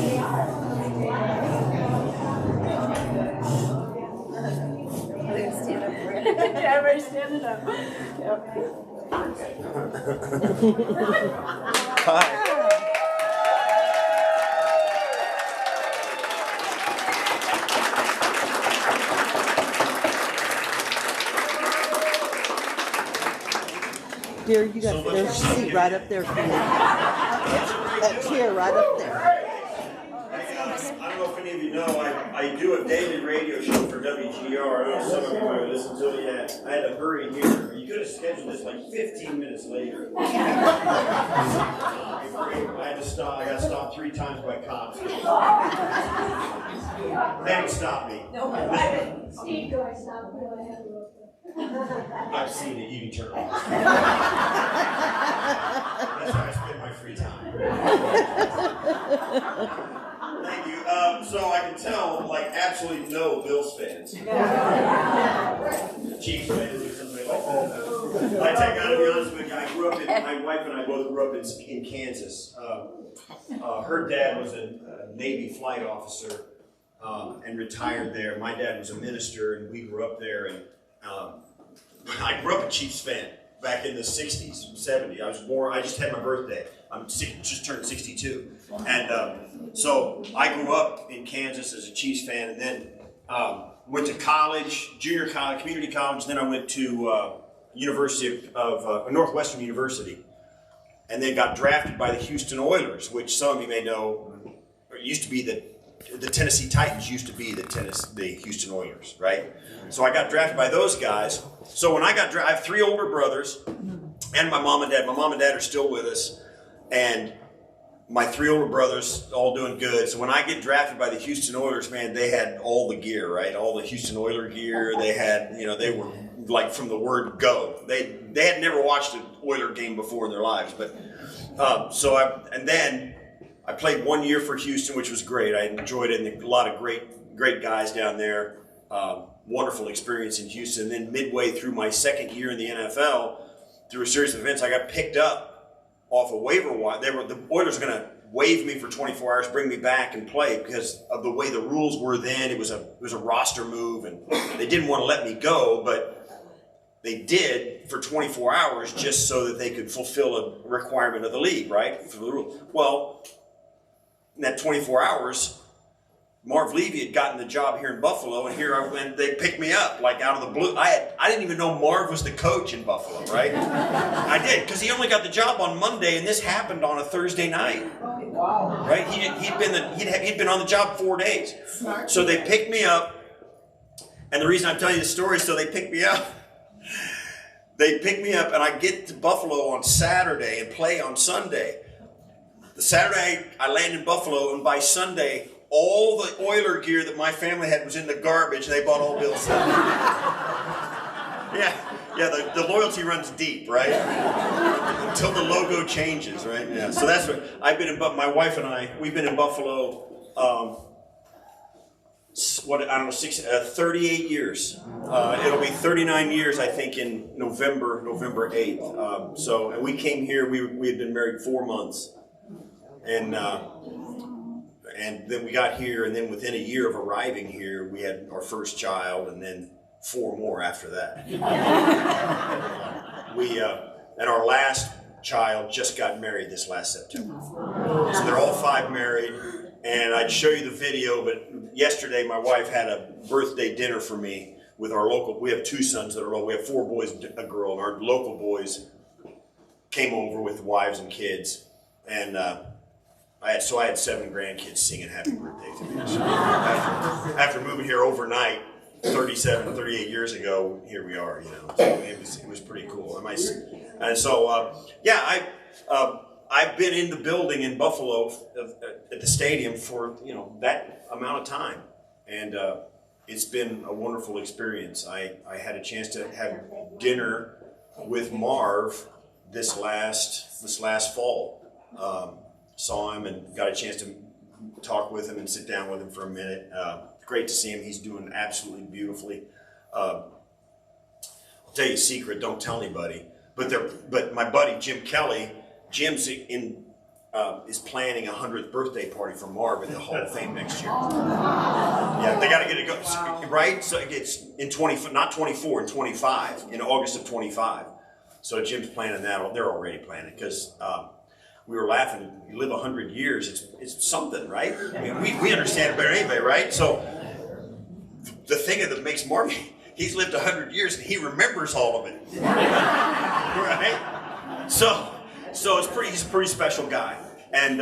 Yeah, everybody's standing up. Yep. Hi. Dear, you got there's a seat right up there for you. That chair right up there. I don't know if any of you know, I do a daily radio show for WGR. I don't know if some of you might listen to it yet. I had to hurry here. You could have scheduled this like 15 minutes later. I had to stop. I got stopped 3 times by cops. They didn't stop me. Steve, do I stop? I've seen it. You can turn it off. That's how I spend my free time. Thank you. So I can tell, like, absolutely no Bills fans. Chiefs fans or something like that. I gotta be honest with you, I grew up in, my wife and I both grew up in Kansas. Her dad was a Navy flight officer and retired there. My dad was a minister, and we grew up there. And I grew up a Chiefs fan back in the 60s, 70s. I was born, I just had my birthday. Just turned 62. And so I grew up in Kansas as a Chiefs fan, and then went to college, junior college, community college. Then I went to University of Northwestern University, and then got drafted by the Houston Oilers, which some of you may know, used to be the Tennessee Titans used to be the Houston Oilers, right? So I got drafted by those guys. So when I got drafted, I have 3 older brothers and my mom and dad. My mom and dad are still with us, and my 3 older brothers all doing good. So when I get drafted by the Houston Oilers, man, they had all the gear, right? All the Houston Oiler gear. They had, they were like from the word go. They had never watched an Oiler game before in their lives, but then I played 1 year for Houston, which was great. I enjoyed it, and a lot of great guys down there. Wonderful experience in Houston. And then midway through my 2nd year in the NFL, through a series of events, I got picked up off a waiver wire. The Oilers were going to waive me for 24 hours, bring me back and play because of the way the rules were then. It was a roster move, and they didn't want to let me go, but they did for 24 hours just so that they could fulfill a requirement of the league, right? For the rule. Well, in that 24 hours, Marv Levy had gotten the job here in Buffalo, and here I went. They picked me up like out of the blue. I didn't even know Marv was the coach in Buffalo, right? I did, because he only got the job on Monday, and this happened on a Thursday night. Wow! Right? He'd been on the job 4 days. So they picked me up, and the reason I'm telling you this story is so they picked me up. They picked me up, and I get to Buffalo on Saturday and play on Sunday. The Saturday I land in Buffalo, and by Sunday, all the Oiler gear that my family had was in the garbage, and they bought all Bills stuff. Yeah, the loyalty runs deep, right? Until the logo changes, right? Yeah. So that's what I've been in. My wife and we've been in Buffalo. 38 years. It'll be 39 years, I think, in November 8th. And we came here. We had been married 4 months, and then we got here, and then within a year of arriving here, we had our first child, and then 4 more after that. And our last child just got married this last September. So they're all 5 married, and I'd show you the video, but yesterday my wife had a birthday dinner for me with our local, we have 2 sons that are local, we have 4 boys and a girl, and our local boys came over with wives and kids, and I had 7 grandkids singing happy birthday to me. So after moving here overnight 38 years ago, here we are, So it was pretty cool. And so I've been in the building in Buffalo at the stadium for that amount of time, and it's been a wonderful experience. I had a chance to have dinner with Marv this last fall. Saw him and got a chance to talk with him and sit down with him for a minute. Great to see him. He's doing absolutely beautifully. I'll tell you a secret. Don't tell anybody. But my buddy Jim Kelly, Jim's in is planning a 100th birthday party for Marv at the Hall of Fame next year. Yeah, they got to get it go right. So it's in not 24, in 25, in August of 25. So Jim's planning that. They're already planning because we were laughing. You live 100 years, it's something, right? I mean, we understand it better than anybody, right? So the thing that makes Marv, he's lived 100 years and he remembers all of it, right? So he's a pretty special guy, and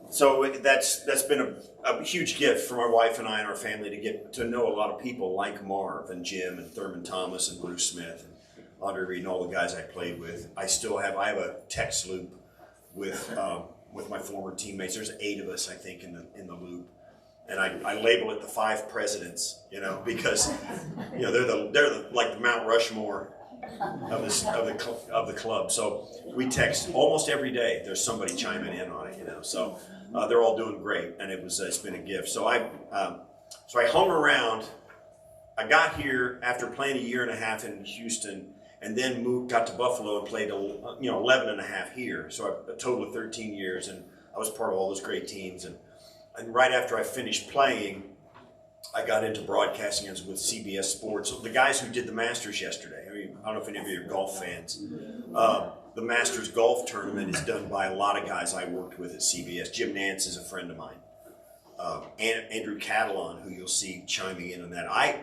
so that's been a huge gift for my wife and I and our family to get to know a lot of people like Marv and Jim and Thurman Thomas and Bruce Smith and Andre Reed and all the guys I played with. I have a text loop with my former teammates. There's 8 of us, I think, in the loop, and I label it the 5 presidents, because they're the like the Mount Rushmore of the club. So we text almost every day. There's somebody chiming in on it, So they're all doing great, and it's been a gift. So I hung around. I got here after playing a year and a half in Houston, and then got to Buffalo and played 11 and a half here. So a total of 13 years, and I was part of all those great teams. And right after I finished playing, I got into broadcasting with CBS Sports. The guys who did the Masters yesterday, I don't know if any of you are golf fans. The Masters golf tournament is done by a lot of guys I worked with at CBS. Jim Nance is a friend of mine. Andrew Catalon, who you'll see chiming in on that. I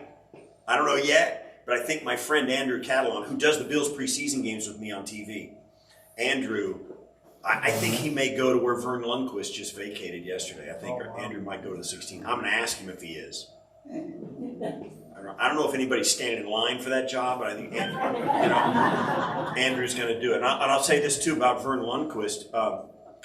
don't know yet, but I think my friend Andrew Catalon, who does the Bills preseason games with me on TV, Andrew, I think he may go to where Vern Lundquist just vacated yesterday. I think Andrew might go to the 16. I'm going to ask him if he is. I don't know if anybody's standing in line for that job, but I think Andrew's going to do it. And I'll say this too about Vern Lundquist.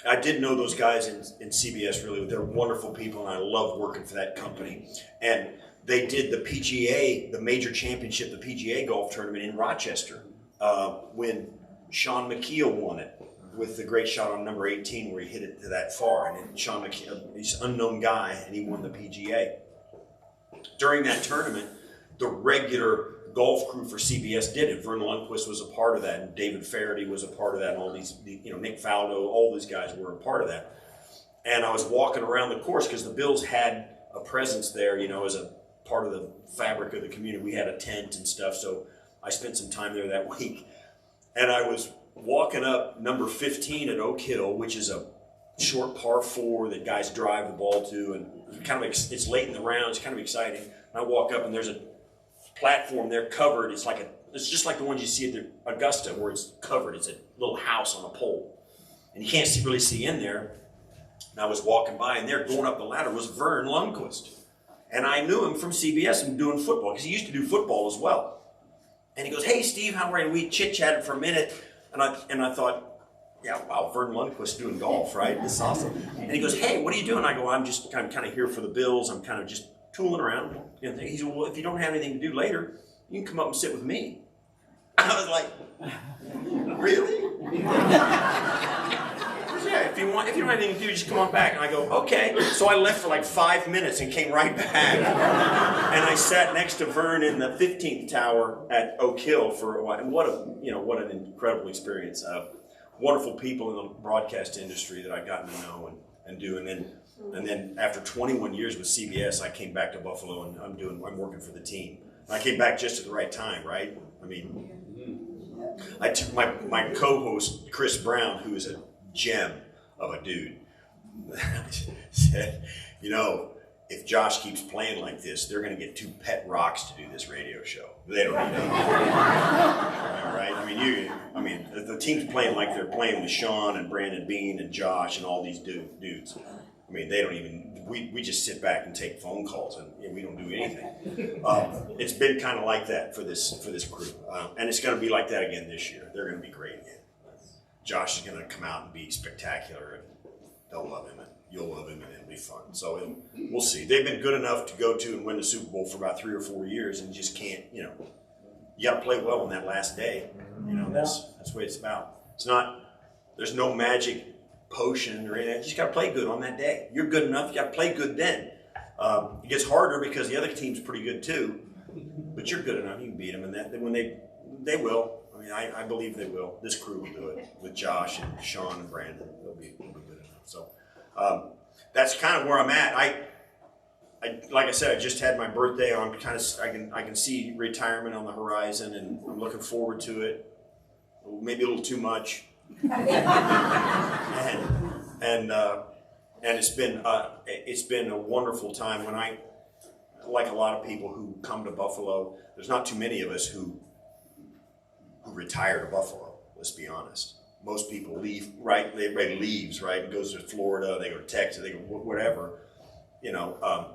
I did know those guys in CBS really. They're wonderful people, and I love working for that company. And they did the PGA, the major championship, the PGA golf tournament in Rochester when Sean McKeel won it with the great shot on number 18 where he hit it to that far. And then Sean McKeel, he's an unknown guy, and he won the PGA. During that tournament, the regular golf crew for CBS did it. Vern Lundquist was a part of that, and David Faraday was a part of that, and all these, Nick Faldo, all these guys were a part of that. And I was walking around the course because the Bills had a presence there, as a part of the fabric of the community. We had a tent and stuff, so I spent some time there that week. And I was walking up number 15 at Oak Hill, which is a short par 4 that guys drive the ball to, and it's late in the round. It's kind of exciting. And I walk up, and there's a platform there covered. It's just like the ones you see at the Augusta, where it's covered. It's a little house on a pole, and you can't really see in there. And I was walking by, and there, going up the ladder, was Vern Lundquist, and I knew him from CBS and doing football because he used to do football as well. And he goes, "Hey, Steve, how are you?" And we chit-chatted for a minute, and I thought, yeah, wow, Vern Lundquist doing golf, right? This is awesome. And he goes, "Hey, what are you doing?" I go, I'm kind of here for the Bills. I'm kind of just tooling around. And he said, "Well, if you don't have anything to do later, you can come up and sit with me." I was like, "Really?" "Yeah, if you don't have anything to do, just come on back." And I go, "Okay." So I left for like 5 minutes and came right back. And I sat next to Vern in the 15th tower at Oak Hill for a while. And what an incredible experience. Wonderful people in the broadcast industry that I've gotten to know and do. And then after 21 years with CBS, I came back to Buffalo, and I'm working for the team. And I came back just at the right time, right? I mean, I took my co-host, Chris Brown, who is a gem of a dude, said, if Josh keeps playing like this, they're going to get 2 pet rocks to do this radio show. They don't need that. Right? I mean, the team's playing like they're playing with Sean and Brandon Bean and Josh and all these dudes. I mean, they don't even, we just sit back and take phone calls, and we don't do anything. It's been kind of like that for this crew. And it's going to be like that again this year. They're going to be great again. Josh is going to come out and be spectacular, and they'll love him, and you'll love him, and it'll be fun. So we'll see. They've been good enough to go to and win the Super Bowl for about 3 or 4 years, and you just can't, you got to play well on that last day. That's the way it's about. It's not, there's no magic potion or anything. You just got to play good on that day. You're good enough. You got to play good then. It gets harder because the other team's pretty good too, but you're good enough. You can beat them, and when they will. I mean, I believe they will. This crew will do it with Josh and Sean and Brandon. They'll be good enough. So that's kind of where I'm at. I like I said, I just had my birthday on. I can see retirement on the horizon, and I'm looking forward to it. Maybe a little too much. and it's been a wonderful time. When I, like a lot of people who come to Buffalo, there's not too many of us who retire to Buffalo. Let's be honest. Most people leave, right? Everybody leaves, right? Goes to Florida, they go to Texas, they go whatever. You know,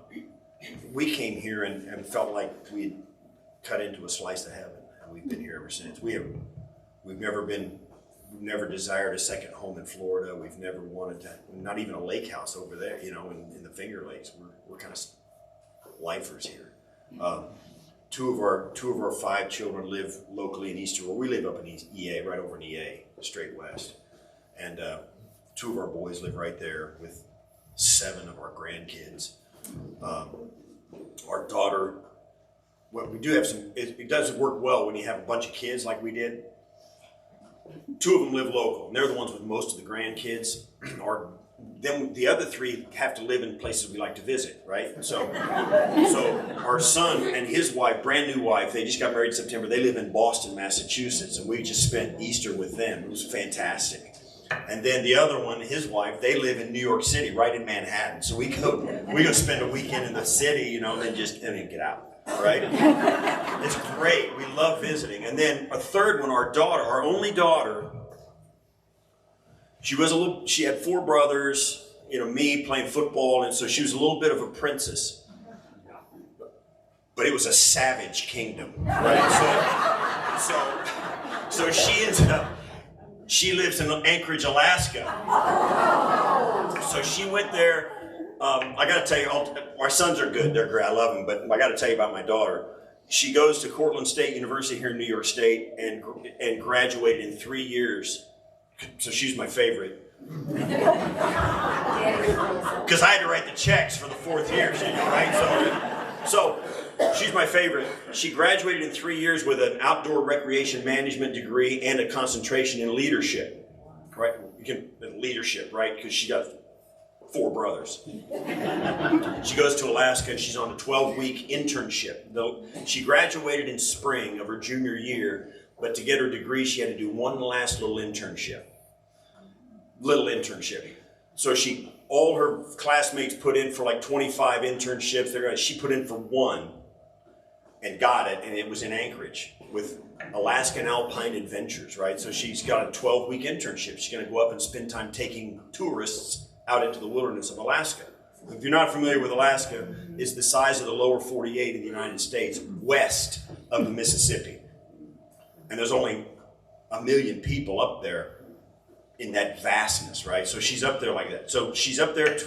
we came here and felt like we'd cut into a slice of heaven, and we've been here ever since. We've never desired a second home in Florida. We've never wanted to, not even a lake house over there, you know, in the Finger Lakes. We're kind of lifers here. Two of our 5 children live locally in Eastern. Well, we live up in EA, right over in EA, straight west, and 2 of our boys live right there with 7 of our grandkids. Our daughter, well, we do have some. It doesn't work well when you have a bunch of kids like we did. 2 of them live local, and they're the ones with most of the grandkids. Then the other 3 have to live in places we like to visit, right? So our son and his wife, brand new wife, they just got married in September. They live in Boston, Massachusetts, and we just spent Easter with them. It was fantastic. And then the other one, his wife, they live in New York City, right in Manhattan. So we go spend a weekend in the city, you know, and then get out. Right? It's great. We love visiting. And then a third one, our only daughter, she had 4 brothers, you know, me playing football, and so she was a little bit of a princess. But it was a savage kingdom, right? So she lives in Anchorage, Alaska. So she went there. I got to tell you, our sons are good. They're great. I love them. But I got to tell you about my daughter. She goes to Cortland State University here in New York State and graduated in 3 years. So she's my favorite. Because I had to write the checks for the 4th year, right? So she's my favorite. She graduated in 3 years with an outdoor recreation management degree and a concentration in leadership, right? Leadership, right? Because she got 4 brothers. She goes to Alaska and she's on a 12-week internship. She graduated in spring of her junior year, but to get her degree, she had to do one last little internship. So all her classmates put in for like 25 internships. She put in for 1 and got it, and it was in Anchorage with Alaskan Alpine Adventures, right? So she's got a 12-week internship. She's going to go up and spend time taking tourists out into the wilderness of Alaska. If you're not familiar with Alaska, it's the size of the lower 48 in the United States, west of the Mississippi. And there's only 1 million people up there in that vastness, right? So she's up there like that. So she's up there,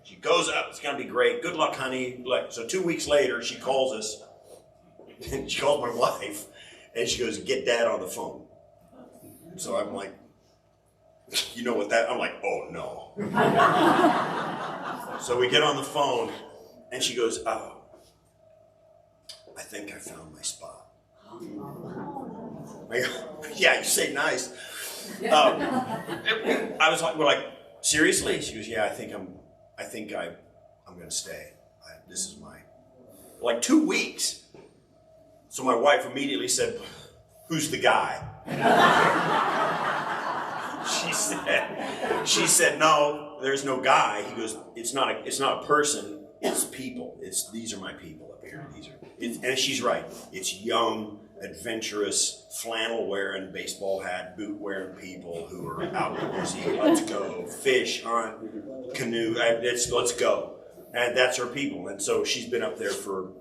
she goes up, it's gonna be great. Good luck, honey. So 2 weeks later, she calls us, and she calls my wife, and she goes, get Dad on the phone. So I'm like, you know what that, I'm like, oh no. So we get on the phone, and she goes, oh, I think I found my spot. I go, yeah, you say nice. I was like, we're like, seriously? She goes, yeah, I think I'm going to stay. This is my, like 2 weeks. So my wife immediately said, who's the guy? She said, no, there's no guy. He goes, it's not a person, it's people. These are my people up here. And she's right. It's young, adventurous, flannel-wearing, baseball hat, boot-wearing people who are outdoorsy. Let's go, fish, hunt, canoe, let's go. And that's her people. And so she's been up there for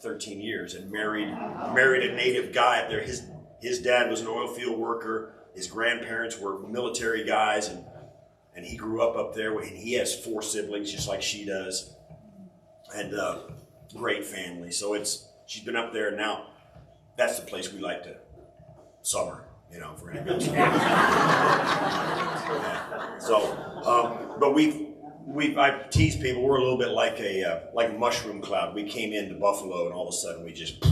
13 years and married a native guy up there. His dad was an oil field worker. His grandparents were military guys, and he grew up there. And he has 4 siblings, just like she does, and great family. So she's been up there now. That's the place we like to summer, you know, if we're gonna go somewhere. So, but I tease people, we're a little bit like a mushroom cloud. We came into Buffalo and all of a sudden we just,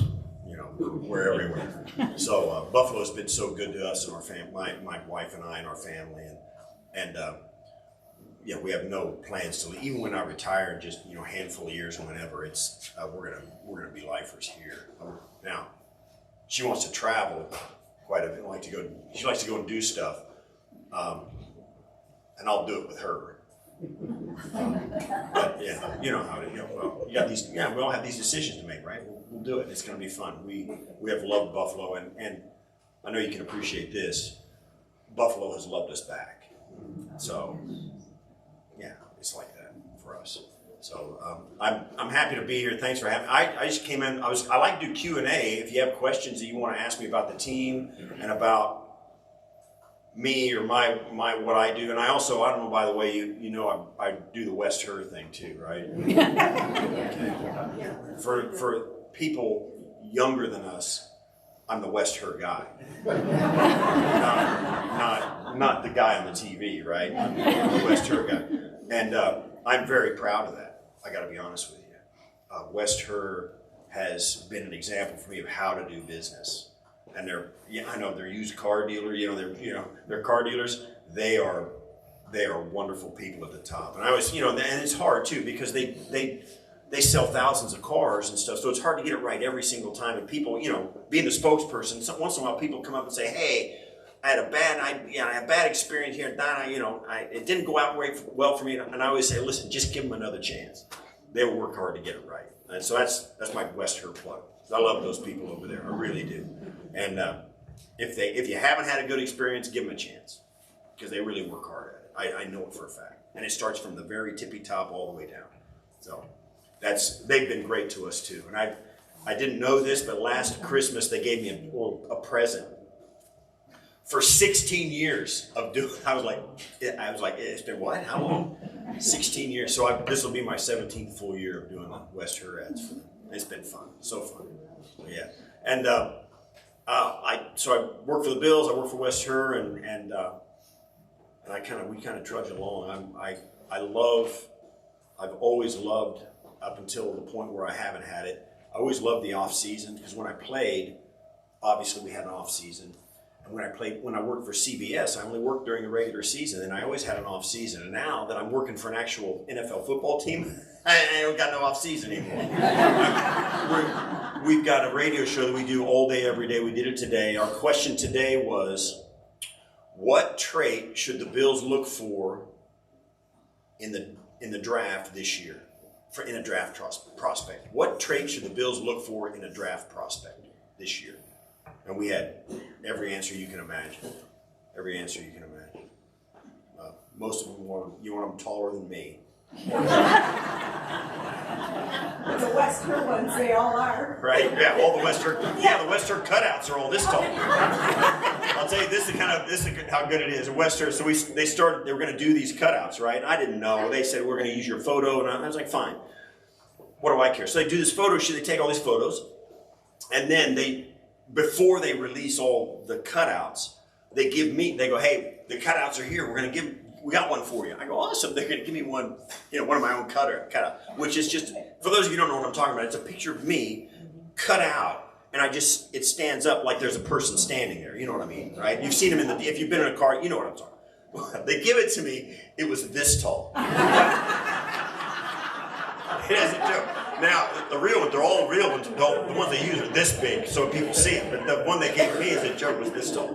you know, we're everywhere. So Buffalo's been so good to us and our family, my wife and I and our family, and yeah, we have no plans to leave. Even when I retire in just a handful of years or whenever, it's we're gonna be lifers here. Now, she wants to travel quite a bit. She likes to go and do stuff, and I'll do it with her. But yeah, you know how to. Well, you got these. Yeah, we all have these decisions to make, right? We'll do it. It's gonna be fun. We have loved Buffalo, and I know you can appreciate this. Buffalo has loved us back, so. Yeah, it's like that for us. So I'm happy to be here. Thanks for having me. I just came in. I like to do Q&A. If you have questions that you want to ask me about the team and about me or my what I do, and I don't know. By the way, I do the West Her thing too, right? Okay. For people younger than us, I'm the West Her guy. Not the guy on the TV, right? I'm the West Her guy. And I'm very proud of that. I got to be honest with you. West Her has been an example for me of how to do business. And I know they're used car dealer. They're car dealers. They are wonderful people at the top. And I always, and it's hard too because they sell thousands of cars and stuff. So it's hard to get it right every single time. And people, being the spokesperson, once in a while people come up and say, "Hey, I had a bad experience here, Donna. It didn't go out well for me." And I always say, "Listen, just give them another chance. They will work hard to get it right." And so that's my West Her plug. I love those people over there. I really do. And if you haven't had a good experience, give them a chance because they really work hard at it. I know it for a fact. And it starts from the very tippy top all the way down. So they've been great to us too. And I didn't know this, but last Christmas they gave me a present. For 16 years of doing, I was like, it's been what? How long? 16 years. So this will be my 17th full year of doing the West Her ads for them. It's been fun, so fun. So, yeah, and I work for the Bills. I work for West Her, and we kind of trudge along. I've always loved up until the point where I haven't had it. I always loved the off season because when I played, obviously we had an off season. And when I worked for CBS, I only worked during the regular season, and I always had an off season. And now that I'm working for an actual NFL football team, I don't got no off season anymore. We've got a radio show that we do all day, every day. We did it today. Our question today was, what trait should the Bills look for in the draft this year, in a draft prospect? What trait should the Bills look for in a draft prospect this year? And we had every answer you can imagine. Every answer you can imagine. Most of them want them taller than me. The West Her ones, they all are. Right? Yeah, all the West Her. Yeah, the West Her cutouts are all this tall. I'll tell you, this is how good it is. West Her. So they were going to do these cutouts, right? I didn't know. They said we're going to use your photo, and I was like, fine. What do I care? So they do this photo shoot. They take all these photos, and then before they release all the cutouts, they go, "Hey, the cutouts are here. We got one for you." I go, "Awesome." They're going to give me one, one of my own cutout, which is just, for those of you who don't know what I'm talking about, it's a picture of me cut out, and it stands up like there's a person standing there. You know what I mean, right? You've seen them if you've been in a car, you know what I'm talking about. They give it to me, it was this tall. It is a joke. Now, the real ones, they're all real ones. The ones they use are this big, so people see it. But the one they gave me as a joke was this tall.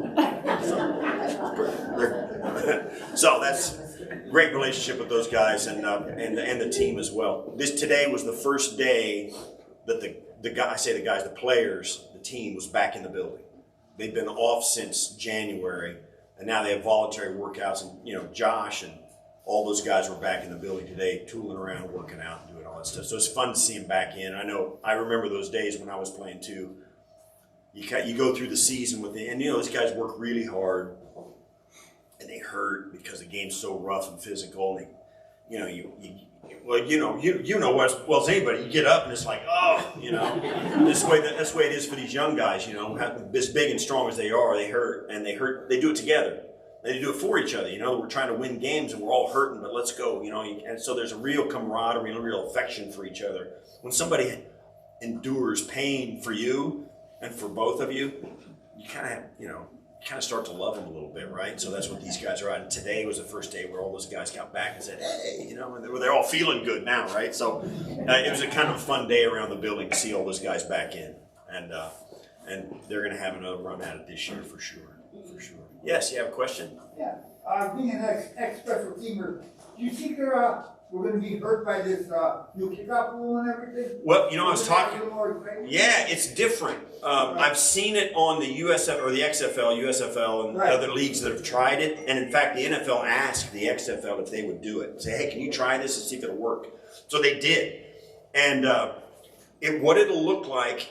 So that's a great relationship with those guys and the team as well. Today was the first day that the players, the team was back in the building. They've been off since January, and now they have voluntary workouts. And Josh and all those guys were back in the building today, tooling around, working out, and doing all that stuff. So it's fun to see them back in. I remember those days when I was playing too. You go through the season and those guys work really hard, and they hurt because the game's so rough and physical. And you know as well as anybody. You get up and it's like, that's the way it is for these young guys. As big and strong as they are, they hurt, and they hurt. They do it together. They do it for each other. We're trying to win games and we're all hurting, but let's go. And so there's a real camaraderie, a real affection for each other. When somebody endures pain for you and for both of you, you kind of have, kind of start to love them a little bit, right? So that's what these guys are at. And today was the first day where all those guys got back and said, hey, you know, and they're all feeling good now, right? So it was a kind of a fun day around the building to see all those guys back in. And they're going to have another run at it this year for sure. For sure. Yes, you have a question? Yeah. Being an ex-special teamer, do you think we're going to be hurt by this new kickoff rule and everything? Well, you know, I was talking. Yeah, It's different. I've seen it on the USF or the XFL, USFL, and other leagues that have tried it. And in fact, the NFL asked the XFL if they would do it. Say, hey, can you try this and see if it'll work? So they did. And what it'll look like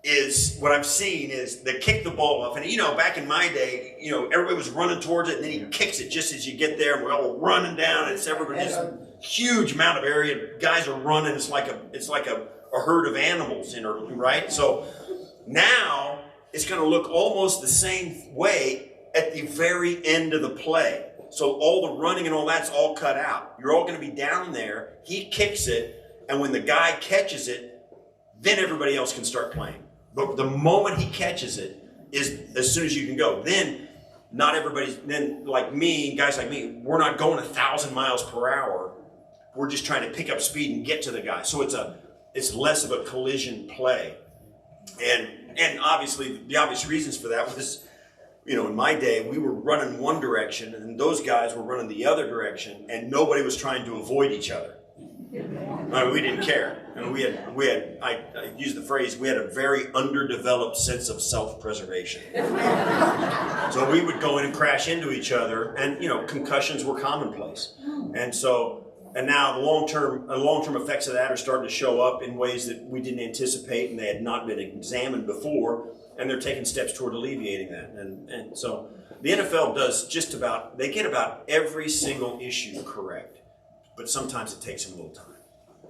is what I'm seeing is they kick the ball off. And, you know, back in my day, you know, everybody was running towards it, and then he kicks it just as you get there, and we're all running down, and it's everybody just huge amount of area. Guys are running. It's like a herd of animals, you know, right? So now it's going to look almost the same way at the very end of the play. So all the running and all that's all cut out. You're all going to be down there. He kicks it, and when the guy catches it, then everybody else can start playing. But the moment he catches it is as soon as you can go. Then not everybody's, then like me, guys like me, we're not going 1,000 miles per hour. We're just trying to pick up speed and get to the guy. So it's less of a collision play. And obviously the obvious reasons for that was, you know, in my day, we were running one direction and those guys were running the other direction, and nobody was trying to avoid each other. I mean, we didn't care. And we had I use the phrase, we had a very underdeveloped sense of self-preservation. So we would go in and crash into each other, and, you know, concussions were commonplace. And now the long-term effects of that are starting to show up in ways that we didn't anticipate, and they had not been examined before, and they're taking steps toward alleviating that. And so the NFL does just about, they get about every single issue correct. But sometimes it takes them a little time,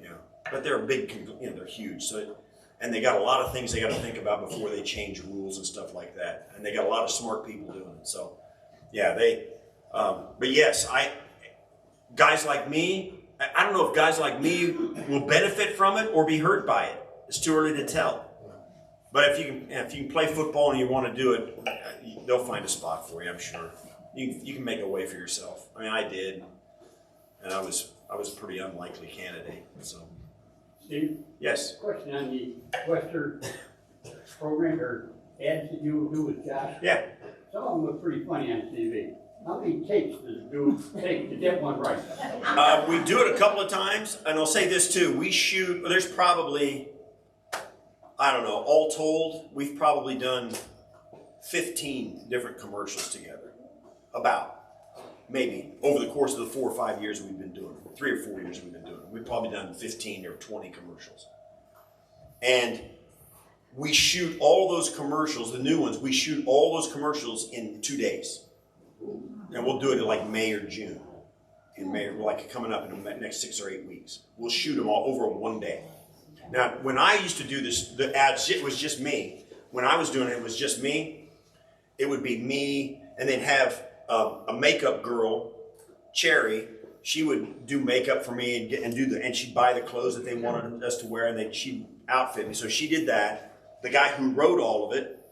you know. But they're big, you know, they're huge. So, and they got a lot of things they got to think about before they change rules and stuff like that. And they got a lot of smart people doing it. So, yeah, but yes, guys like me, I don't know if guys like me will benefit from it or be hurt by it. It's too early to tell. But if you can play football and you want to do it, they'll find a spot for you, I'm sure. You can make a way for yourself. I mean, I did. And I was a pretty unlikely candidate. So, Steve? Yes. Question on the Western program or ads that you do with Josh. Yeah. Some of them look pretty funny on TV. How many takes does it take to get one right? We do it a couple of times, and I'll say this too. We shoot. There's probably, I don't know, all told, we've probably done 15 different commercials together. Maybe over the course of the 4 or 5 years we've been doing it, 3 or 4 years we've been doing it. We've probably done 15 or 20 commercials. And we shoot all those commercials, the new ones, we shoot all those commercials in 2 days. And we'll do it in like May or June. In May, like coming up in the next 6 or 8 weeks. We'll shoot them all over 1 day. Now, when I used to do this, the ads, it was just me. When I was doing it, it was just me. It would be me, and they'd have a makeup girl, Cherry. She would do makeup for me and she'd buy the clothes that they wanted us to wear, and then she'd outfit me. So she did that. The guy who wrote all of it,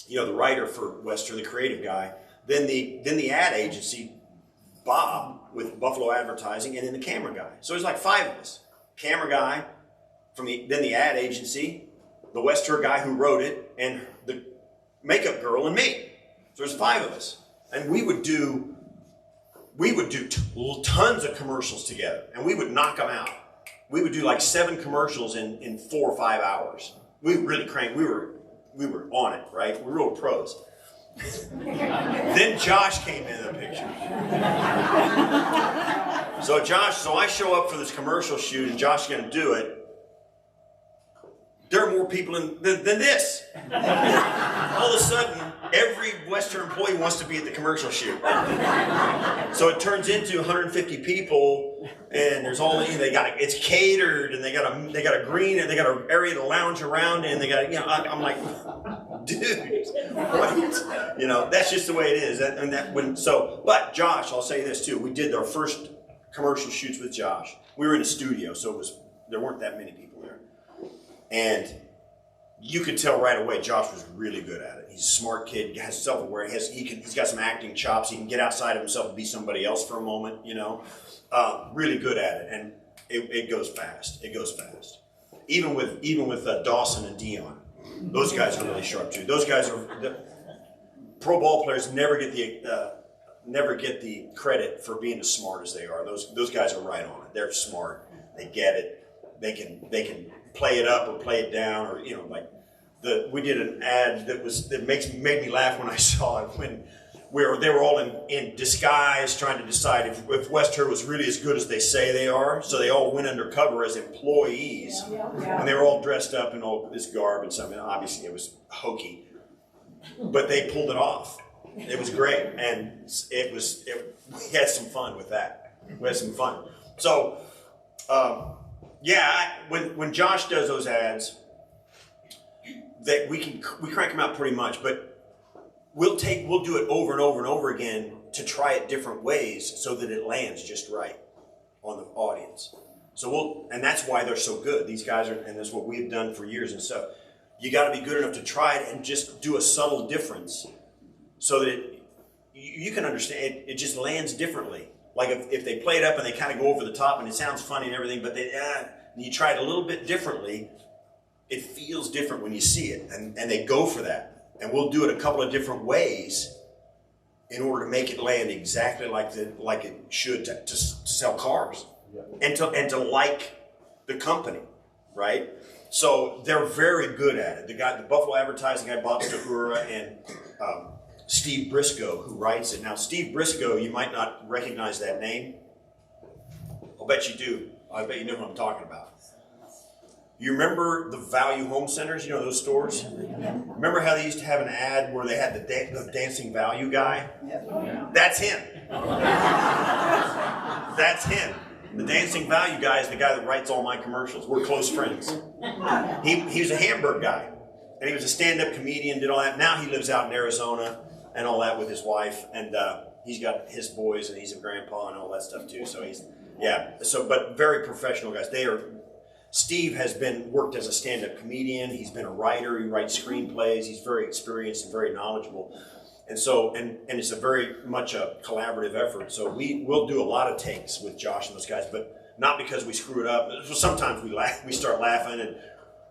you know, the writer for Western, the creative guy, then the ad agency, Bob with Buffalo Advertising, and then the camera guy. So there's like 5 of us. Camera guy, then the ad agency, the Western guy who wrote it, and the makeup girl and me. So there's 5 of us. And we would do tons of commercials together, and we would knock them out. We would do like 7 commercials in 4 or 5 hours. We really cranked. We were on it, right? We're real pros. Then Josh came into the picture. So I show up for this commercial shoot, and Josh is going to do it. There are more people than this. All of a sudden, every Western employee wants to be at the commercial shoot. So it turns into 150 people, and there's all it's catered, and they got a green, and they got an area to lounge around in. They got, you know, I'm like, dude, what? You know, that's just the way it is. But Josh, I'll say this too. We did our first commercial shoots with Josh. We were in a studio, so there weren't that many people there. And you could tell right away Josh was really good at it. He's a smart kid, has self-aware, he's got some acting chops. He can get outside of himself and be somebody else for a moment, you know. Really good at it, and it goes fast. It goes fast. Even with Dawson and Dion, those guys are really sharp too. Those guys are pro ball players. Never get the credit for being as smart as they are. Those guys are right on it. They're smart. They get it. They can play it up or play it down, or you know, like we did an ad that made me laugh when I saw it where they were all in disguise trying to decide if West Her was really as good as they say they are. So they all went undercover as employees, and they were all dressed up in all this garb and something. Obviously, it was hokey, but they pulled it off. It was great, and we had some fun with that. We had some fun. So, when Josh does those ads, that we crank them out pretty much, but we'll do it over and over and over again to try it different ways so that it lands just right on the audience. So and that's why they're so good. These guys are, and that's what we've done for years and stuff. You got to be good enough to try it and just do a subtle difference so that you can understand it just lands differently. Like if they play it up and they kind of go over the top and it sounds funny and everything, but you try it a little bit differently, it feels different when you see it, and they go for that. And we'll do it a couple of different ways in order to make it land exactly like it should to sell cars, and to like the company, right? So they're very good at it. The Buffalo Advertising guy, Bob Stahura, and Steve Briscoe, who writes it. Now, Steve Briscoe, you might not recognize that name. I'll bet you do. I bet you know what I'm talking about. You remember the Value Home Centers, you know, those stores? Remember how they used to have an ad where they had the dancing value guy? That's him. That's him. The dancing value guy is the guy that writes all my commercials. We're close friends. He was a Hamburg guy, and he was a stand-up comedian, did all that. Now he lives out in Arizona and all that with his wife, and he's got his boys, and he's a grandpa and all that stuff too. So but very professional guys. Steve has worked as a stand-up comedian. He's been a writer. He writes screenplays. He's very experienced and very knowledgeable. And so, and it's a very much a collaborative effort. So we'll do a lot of takes with Josh and those guys, but not because we screw it up. Sometimes we start laughing and,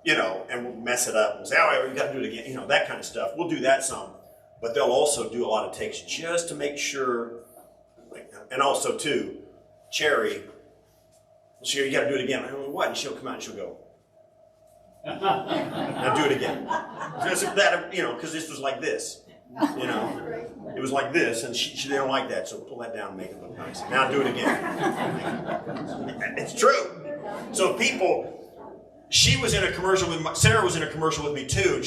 you know, and we'll mess it up and say, oh, we got to do it again. You know, that kind of stuff. We'll do that some, but they'll also do a lot of takes just to make sure. And also too, Cherry, so you got to do it again. I don't know what, and she'll come out and she'll go, now do it again. That, you know, because this was like this, you know, it was like this, and they don't like that, so pull that down and make it look nice. Now do it again. It's true. So she was in a commercial with Sarah was in a commercial with me too, and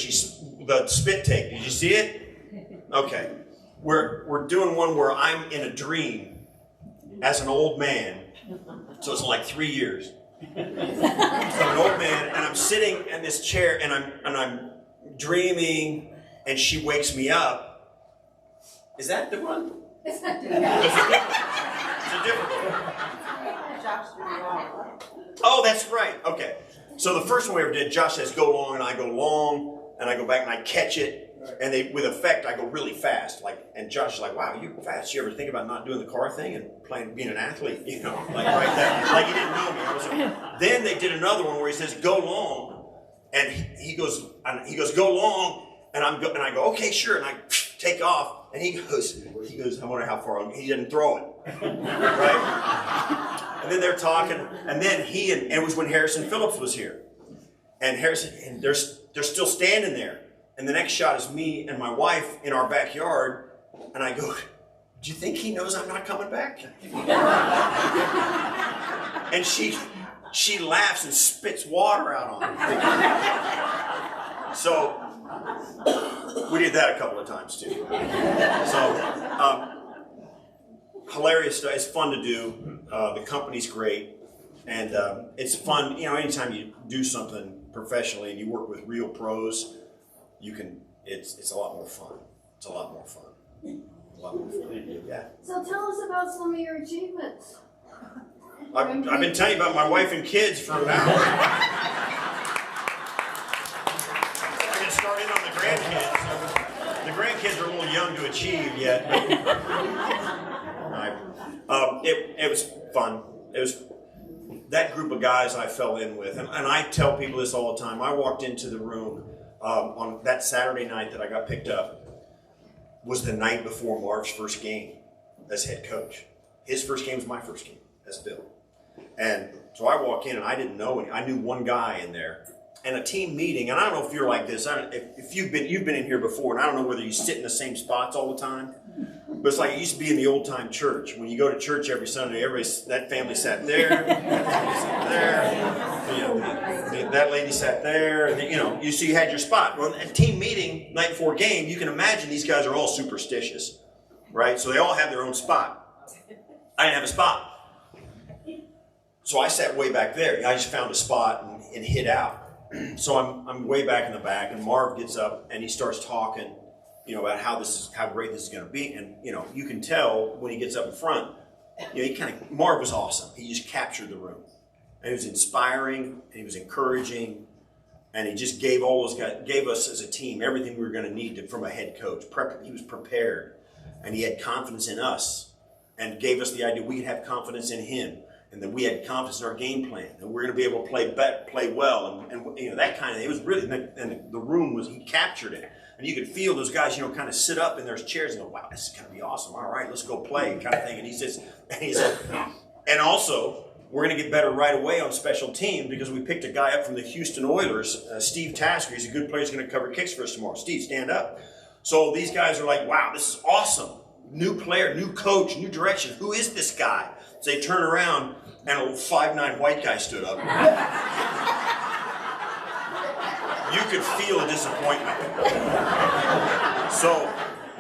the spit take. Did you see it? Okay, we're doing one where I'm in a dream as an old man. So it's like 3 years. So I'm an old man, and I'm sitting in this chair, and I'm dreaming, and she wakes me up. Is that the one? It's not It's a different one. Oh, that's right. Okay. So the first one we ever did, Josh says go long, and I go long, and I go back and I catch it, and with effect I go really fast. And Josh is like, wow, you're fast. You ever think about not doing the car thing and being an athlete? You know, like right there, like he didn't know me. Then they did another one where he says go long, and he goes go long, and I go okay, sure, and I take off, and he goes I wonder how far he didn't throw it, right? And then they're talking, and then and it was when Harrison Phillips was here, and they're still standing there. And the next shot is me and my wife in our backyard, and I go, do you think he knows I'm not coming back? And she laughs and spits water out on me. So we did that a couple of times too. So hilarious stuff. It's fun to do. The company's great, and it's fun. You know, anytime you do something professionally and you work with real pros, it's a lot more fun. It's a lot more fun. A lot more fun. Yeah. So tell us about some of your achievements. I've been telling you about my wife and kids for an hour. grandkids are a little young to achieve yet. But it was fun. It was that group of guys I fell in with, and I tell people this all the time. I walked into the room on that Saturday night that I got picked up. Was the night before Marv's first game as head coach. His first game was my first game as Bill. And so I walk in and I didn't know any. I knew one guy in there. And a team meeting, and I don't know if you're like this. If you've been in here before, and I don't know whether you sit in the same spots all the time. But it's like it used to be in the old time church. When you go to church every Sunday, that family sat there, that family sat there, you know, that lady sat there. And, you know, so you had your spot. Well, at team meeting night before game, you can imagine these guys are all superstitious, right? So they all have their own spot. I didn't have a spot. So I sat way back there. I just found a spot and hid out. So I'm way back in the back, and Marv gets up and he starts talking, you know, about how great this is going to be. And you know, you can tell when he gets up in front, you know, Marv was awesome. He just captured the room, and he was inspiring, and he was encouraging, and he just gave us as a team everything we were going to need from a head coach. He was prepared, and he had confidence in us, and gave us the idea we could have confidence in him. And that we had confidence in our game plan, and we're going to be able to play well, and you know, that kind of thing. It was really, and the room was, he captured it, and you could feel those guys, you know, kind of sit up in their chairs and go, "Wow, this is going to be awesome. All right, let's go play," kind of thing. And he says, and also we're going to get better right away on special teams because we picked a guy up from the Houston Oilers, Steve Tasker. He's a good player. He's going to cover kicks for us tomorrow. Steve, stand up. So these guys are like, "Wow, this is awesome. New player, new coach, new direction. Who is this guy?" So they turn around, and a 5'9" white guy stood up. You could feel the disappointment. So,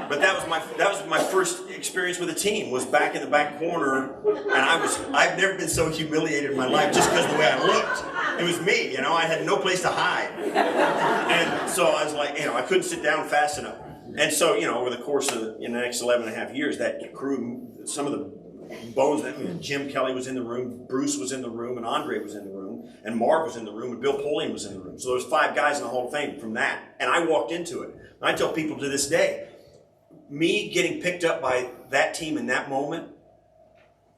but that was my first experience with a team. Was back in the back corner, and I've never been so humiliated in my life just because of the way I looked. It was me, you know. I had no place to hide, and so I was like, you know, I couldn't sit down fast enough. And so, you know, over the course of the next 11 and a half years, that crew, some of the bones, Jim Kelly was in the room, Bruce was in the room, and Andre was in the room, and Marv was in the room, and Bill Polian was in the room. So there was 5 guys in the Hall of Fame from that. And I walked into it. And I tell people to this day, me getting picked up by that team in that moment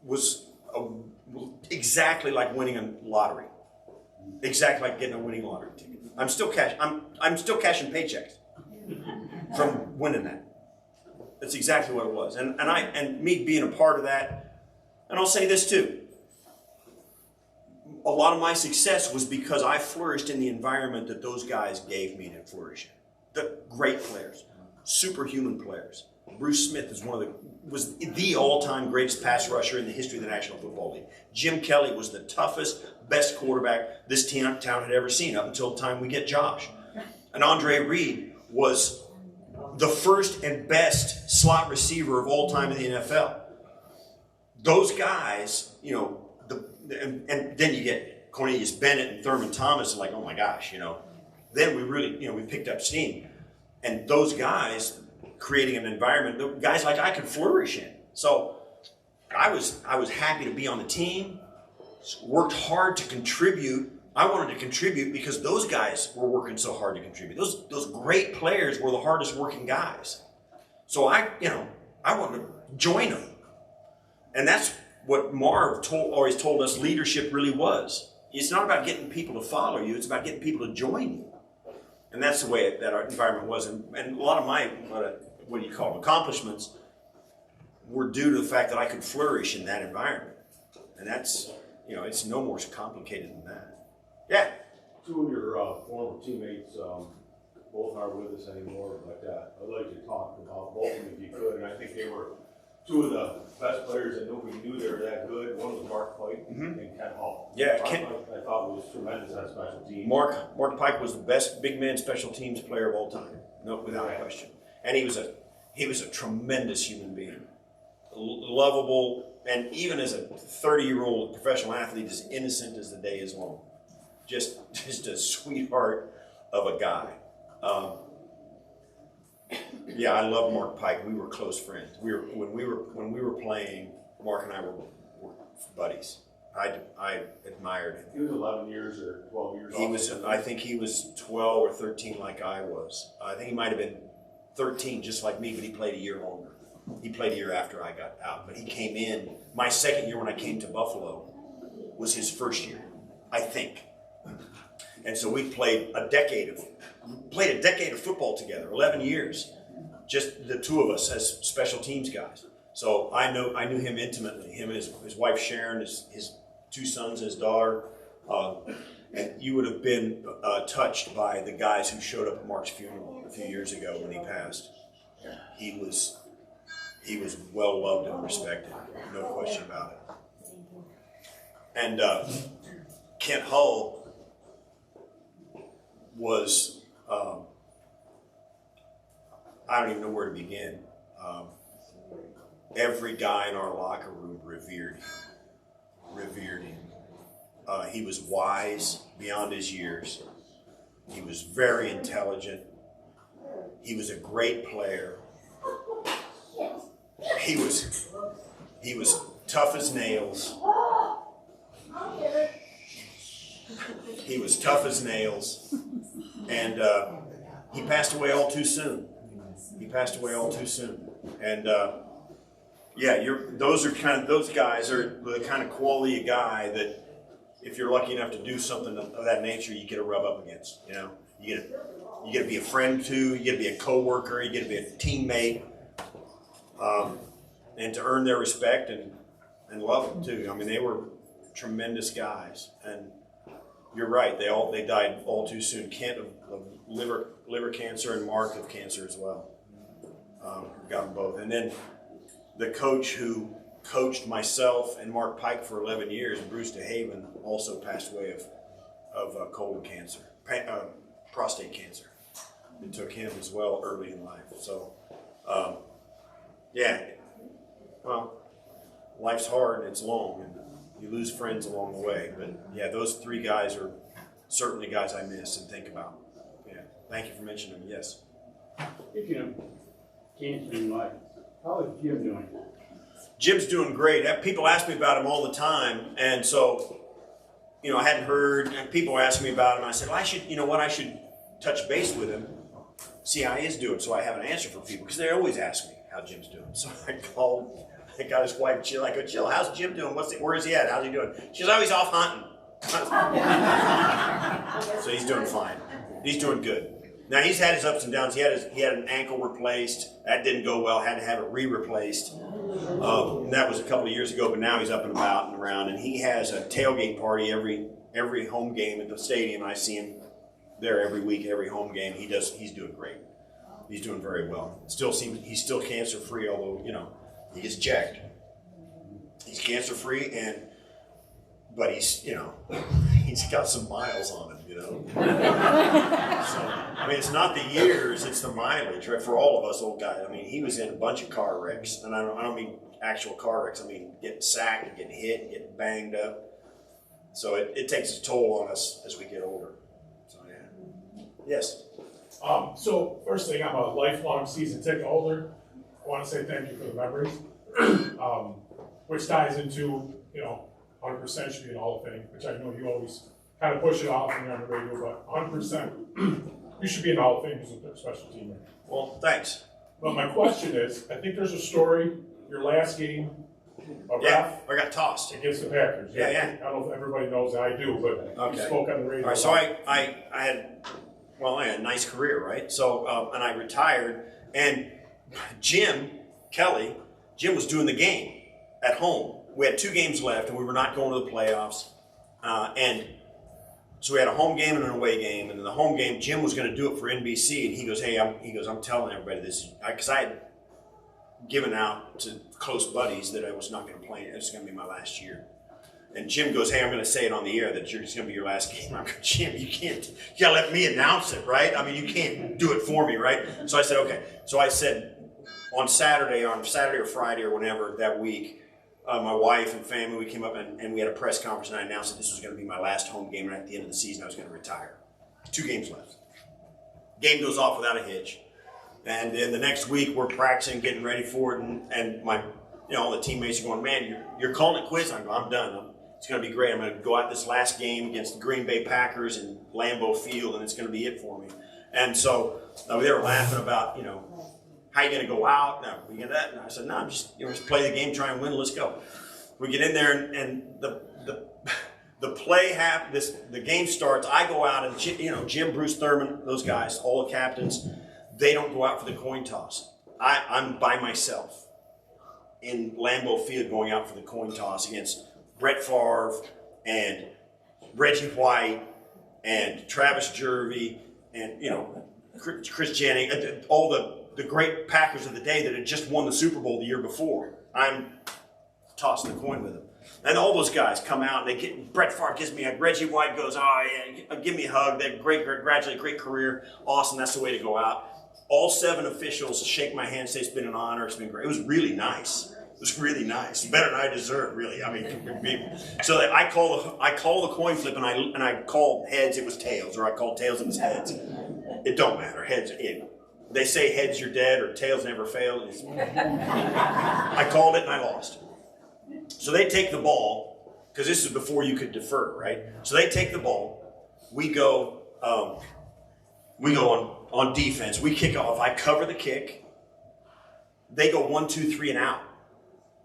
was exactly like winning a lottery. Exactly like getting a winning lottery ticket. I'm still cashing paychecks from winning that. That's exactly what it was. And me being a part of that. And I'll say this too. A lot of my success was because I flourished in the environment that those guys gave me to flourish in. The great players, superhuman players. Bruce Smith was the all-time greatest pass rusher in the history of the National Football League. Jim Kelly was the toughest, best quarterback this town had ever seen up until the time we get Josh. And Andre Reed was the first and best slot receiver of all time in the NFL. Those guys, you know, and then you get Cornelius Bennett and Thurman Thomas, and like, oh my gosh, you know. Then we really, you know, we picked up steam. And those guys creating an environment, guys like I could flourish in. So I was happy to be on the team, worked hard to contribute. I wanted to contribute because those guys were working so hard to contribute. Those great players were the hardest working guys. So I wanted to join them. And that's what Marv always told us leadership really was. It's not about getting people to follow you, it's about getting people to join you. And that's the way that our environment was. And a lot of my, what do you call them, accomplishments were due to the fact that I could flourish in that environment. And that's, you know, it's no more complicated than that. Yeah. 2 of your former teammates both aren't with us anymore, but I'd like to talk about both of them if you could. And I think they were 2 of the best players that nobody knew they were that good. One was Mark Pike and Ken Hall. Yeah, I thought was tremendous at special teams. Mark Pike was the best big man special teams player of all time, no, without question. And he was a tremendous human being, lovable, and even as a 30-year-old professional athlete, as innocent as the day is long. Just a sweetheart of a guy. Yeah, I love Mark Pike. We were close friends. When we were playing, Mark and I were buddies. I admired him. He was 11 years or 12 years. I think he was 12 or 13 like I was. I think he might have been 13, just like me, but he played a year longer. He played a year after I got out, but he came in. My second year when I came to Buffalo was his first year, I think. And so we played a decade of football together, 11 years, just the two of us as special teams guys. So I knew him intimately, him and his wife Sharon, his two sons, his daughter. And you would have been touched by the guys who showed up at Mark's funeral a few years ago when he passed. He was well loved and respected, no question about it. And Kent Hull was, I don't even know where to begin. Every guy in our locker room revered him. He was wise beyond his years. He was very intelligent. He was a great player. He was tough as nails. He was tough as nails. And he passed away all too soon. And those guys are the kind of quality of guy that if you're lucky enough to do something of that nature, you get to rub up against. You know, you get to be a friend to, you get to be a coworker, you get to be a teammate, and to earn their respect and love them too. I mean, they were tremendous guys, and you're right. They died all too soon. Kent of liver cancer, and Mark of cancer as well. Got them both, and then the coach who coached myself and Mark Pike for 11 years, Bruce DeHaven, also passed away of colon cancer, prostate cancer. It took him as well early in life. So, well, life's hard and it's long, and you lose friends along the way. But yeah, those three guys are certainly guys I miss and think about. Yeah, thank you for mentioning them. Yes. Speaking of cancer in life, how is Jim doing? Jim's doing great. People ask me about him all the time, and so, I hadn't heard, and people asked me about him, and I said, well, I should touch base with him, see how he is doing, so I have an answer for people, because they always ask me how Jim's doing. So I called, I got his wife, Jill. I go, Jill, how's Jim doing? Where is he at? How's he doing? She's always off hunting. So he's doing fine. He's doing good. Now, he's had his ups and downs. He had an ankle replaced. That didn't go well. Had to have it re-replaced. And that was a couple of years ago, but now he's up and about and around. And he has a tailgate party every home game at the stadium. I see him there every week, every home game. He's doing great. He's doing very well. He's still cancer-free, although, he gets checked. He's cancer-free, but he's got some miles on him, So, I mean, it's not the years, it's the mileage, right? For all of us old guys. I mean, he was in a bunch of car wrecks, and I don't mean actual car wrecks. I mean, getting sacked, and getting hit, and getting banged up. So it takes a toll on us as we get older. So, yeah. Yes? So, first thing, I'm a lifelong season ticket holder. I want to say thank you for the memories, which ties into, 100% should be an Hall of Fame, which I know you always kind of push it off when you're on the radio, but 100%, you should be in the Hall of Fame as a special teamer. Well, thanks. But my question is, I think there's a story, your last game, a ref I got tossed. against the Packers. Yeah. I don't know if everybody knows that, I do, but Okay. you spoke on the radio. All right, so I had a nice career, right? So, and I retired, and Jim was doing the game at home. We had 2 games left, and we were not going to the playoffs. And so we had a home game and an away game. And in the home game, Jim was going to do it for NBC. And he goes, I'm telling everybody this. Because I had given out to close buddies that I was not going to play. It was going to be my last year. And Jim goes, I'm going to say it on the air that it's going to be your last game. I'm going, Jim, you got to let me announce it, right? I mean, you can't do it for me, right? So I said, okay. So I said, on Saturday or Friday or whenever that week, my wife and family, we came up and we had a press conference, and I announced that this was going to be my last home game, and at the end of the season I was going to retire. 2 games left. Game goes off without a hitch. And then the next week we're practicing, getting ready for it, and my, all the teammates are going, man, you're calling it quits. I'm done. It's going to be great. I'm going to go out this last game against the Green Bay Packers in Lambeau Field, and it's going to be it for me. And so they were laughing about, how you gonna go out? No, we get that. And I said, no, I'm just, just play the game, try and win, let's go. We get in there and the play happens, the game starts, I go out and, Jim, Bruce Thurman, those guys, all the captains, they don't go out for the coin toss. I'm by myself in Lambeau Field going out for the coin toss against Brett Favre and Reggie White and Travis Jervey and, Chris Jennings, all the great Packers of the day that had just won the Super Bowl the year before. I'm tossing the coin with them. And all those guys come out and Brett Favre gives me a, Reggie White goes, oh yeah, give me a hug. They're congratulate, great career. Awesome, that's the way to go out. All 7 officials shake my hand, say it's been an honor, it's been great. It was really nice. It was really nice. Better than I deserved, really. I mean, so I call the coin flip and I called heads, it was tails, or I called tails, it was heads. It don't matter. Heads, they say heads you're dead or tails never fail. I called it and I lost. So they take the ball, because this is before you could defer, right? So they take the ball. We go on defense. We kick off. I cover the kick. They go 1, 2, 3 and out.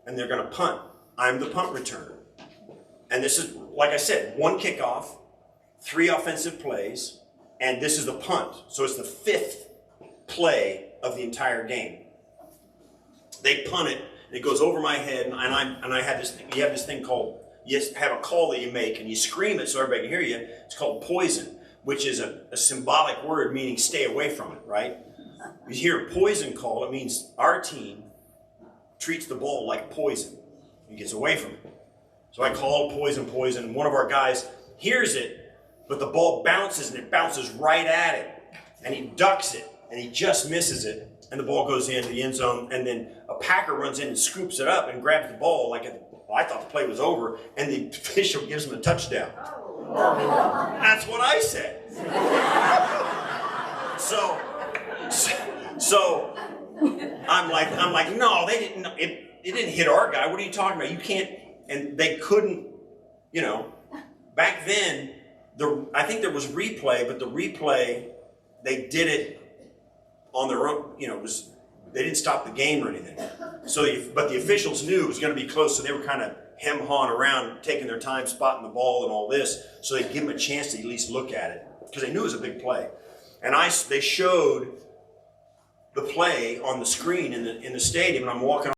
And they're going to punt. I'm the punt returner. And this is, like I said, 1 kickoff, 3 offensive plays, and this is the punt. So it's the 5th play of the entire game. They punt it. It goes over my head, and I have this thing. You have this thing called, you have a call that you make, and you scream it so everybody can hear you. It's called poison, which is a symbolic word meaning stay away from it, right? You hear a poison call, it means our team treats the ball like poison. He gets away from it. So I call poison, and one of our guys hears it, but the ball bounces, and it bounces right at it. And he ducks it, and he just misses it. And the ball goes into the end zone, and then a Packer runs in and scoops it up and grabs the ball I thought the play was over, and the official gives him a touchdown. That's what I said. So I'm like, no, they didn't. It didn't hit our guy. What are you talking about? You can't. And they couldn't. Back then, I think there was replay, but the replay, they did it on their own, they didn't stop the game or anything. But the officials knew it was going to be close, so they were kind of hem-hawing around, taking their time, spotting the ball and all this, so they'd give them a chance to at least look at it, because they knew it was a big play. And they showed the play on the screen in the stadium, and I'm walking